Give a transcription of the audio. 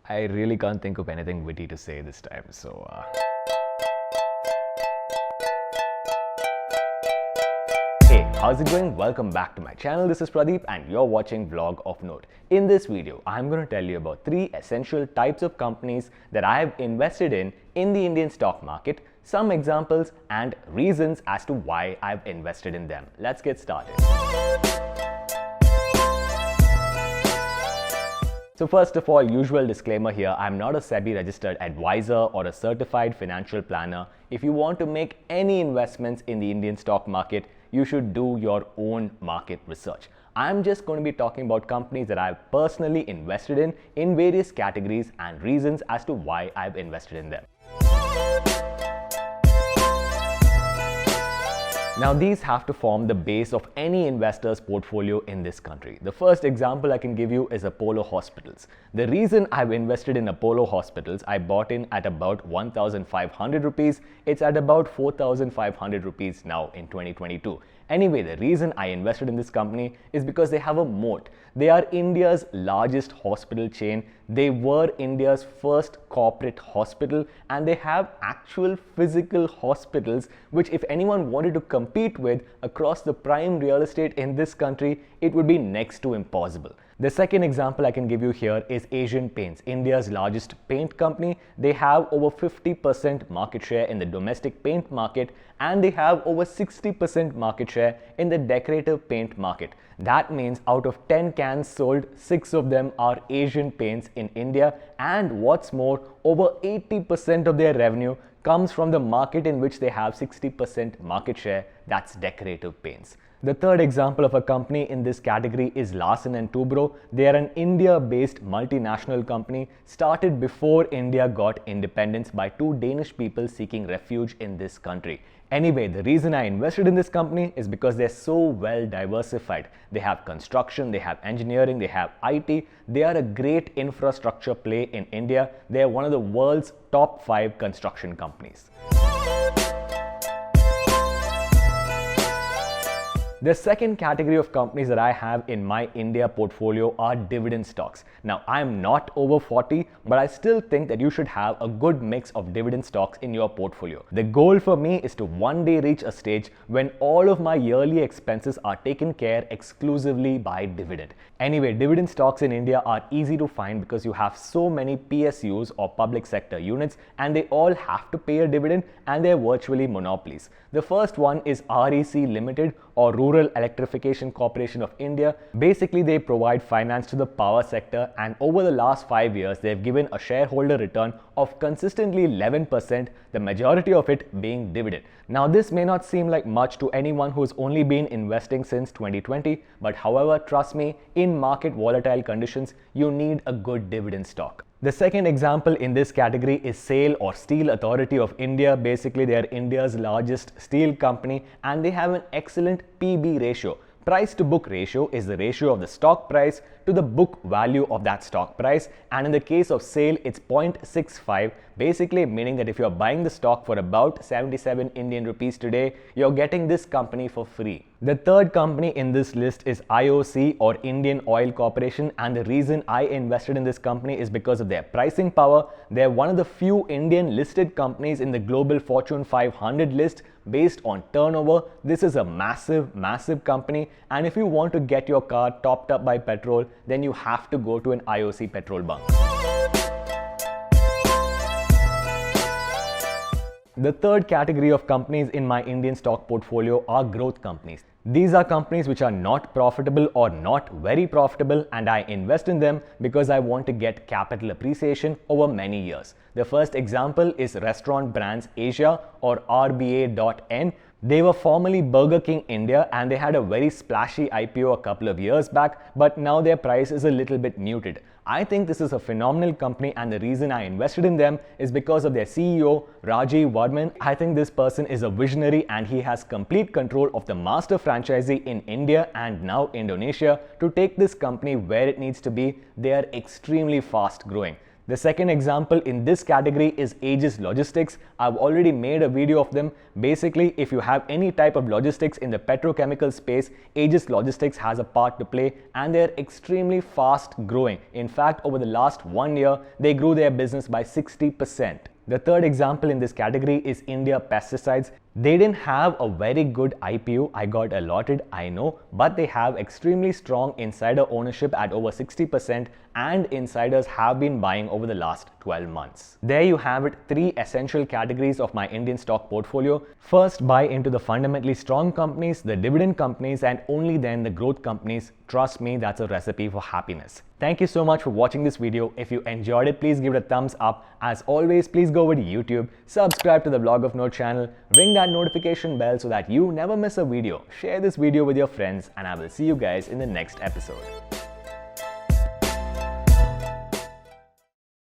I really can't think of anything witty to say this time, Hey, how's it going? Welcome back to my channel. This is Pradeep and you're watching Vlog of Note. In this video, I'm going to tell you about 3 essential types of companies that I have invested in the Indian stock market, some examples and reasons as to why I've invested in them. Let's get started. So first of all, usual disclaimer here, I'm not a SEBI registered advisor or a certified financial planner. If you want to make any investments in the Indian stock market, you should do your own market research. I'm just going to be talking about companies that I've personally invested in various categories and reasons as to why I've invested in them. Now these have to form the base of any investor's portfolio in this country. The first example I can give you is Apollo Hospitals. The reason I've invested in Apollo Hospitals, I bought in at about 1,500 rupees. It's at about 4,500 rupees now in 2022. Anyway, the reason I invested in this company is because they have a moat. They are India's largest hospital chain. They were India's first corporate hospital and they have actual physical hospitals which if anyone wanted to compete with across the prime real estate in this country, it would be next to impossible. The second example I can give you here is Asian Paints, India's largest paint company. They have over 50% market share in the domestic paint market and they have over 60% market share in the decorative paint market. That means out of 10 cans sold, 6 of them are Asian Paints in India, and what's more, over 80% of their revenue comes from the market in which they have 60% market share, that's decorative paints. The third example of a company in this category is Larsen & Toubro. They are an India-based multinational company started before India got independence by 2 Danish people seeking refuge in this country. Anyway, the reason I invested in this company is because they're so well diversified. They have construction, they have engineering, they have IT. They are a great infrastructure play in India. They are one of the world's top 5 construction companies. The second category of companies that I have in my India portfolio are dividend stocks. Now, I'm not over 40, but I still think that you should have a good mix of dividend stocks in your portfolio. The goal for me is to one day reach a stage when all of my yearly expenses are taken care exclusively by dividend. Anyway, dividend stocks in India are easy to find because you have so many PSUs or public sector units and they all have to pay a dividend and they're virtually monopolies. The first one is REC Limited or Rural Electrification Corporation of India. Basically, they provide finance to the power sector and over the last 5 years, they've given a shareholder return of consistently 11%, the majority of it being dividend. Now, this may not seem like much to anyone who's only been investing since 2020, but however, trust me, in market volatile conditions, you need a good dividend stock. The second example in this category is SAIL or Steel Authority of India. Basically, they are India's largest steel company and they have an excellent PB ratio. Price to book ratio is the ratio of the stock price to the book value of that stock price, and in the case of SAIL it's 0.65, basically meaning that if you're buying the stock for about 77 Indian rupees today, you're getting this company for free. The third company in this list is IOC or Indian Oil Corporation, and the reason I invested in this company is because of their pricing power. They're one of the few Indian listed companies in the global Fortune 500 list based on turnover. This is a massive company, and if you want to get your car topped up by petrol, then you have to go to an IOC petrol bunk. The third category of companies in my Indian stock portfolio are growth companies. These are companies which are not profitable or not very profitable, and I invest in them because I want to get capital appreciation over many years. The first example is Restaurant Brands Asia or RBA.N. They were formerly Burger King India and they had a very splashy IPO a couple of years back, but now their price is a little bit muted. I think this is a phenomenal company, and the reason I invested in them is because of their CEO, Rajiv Varman. I think this person is a visionary and he has complete control of the master franchisee in India and now Indonesia to take this company where it needs to be. They are extremely fast growing. The second example in this category is Aegis Logistics. I've already made a video of them. Basically, if you have any type of logistics in the petrochemical space, Aegis Logistics has a part to play, and they're extremely fast growing. In fact, over the last 1 year, they grew their business by 60%. The third example in this category is India Pesticides. They didn't have a very good IPO, I got allotted, I know, but they have extremely strong insider ownership at over 60%, and insiders have been buying over the last 12 months. There you have it, 3 essential categories of my Indian stock portfolio. First, buy into the fundamentally strong companies, the dividend companies, and only then the growth companies. Trust me, that's a recipe for happiness. Thank you so much for watching this video. If you enjoyed it, please give it a thumbs up. As always, please go over to YouTube, subscribe to the Vlog of Note channel, ring that notification bell so that you never miss a video. Share this video with your friends, and I will see you guys in the next episode.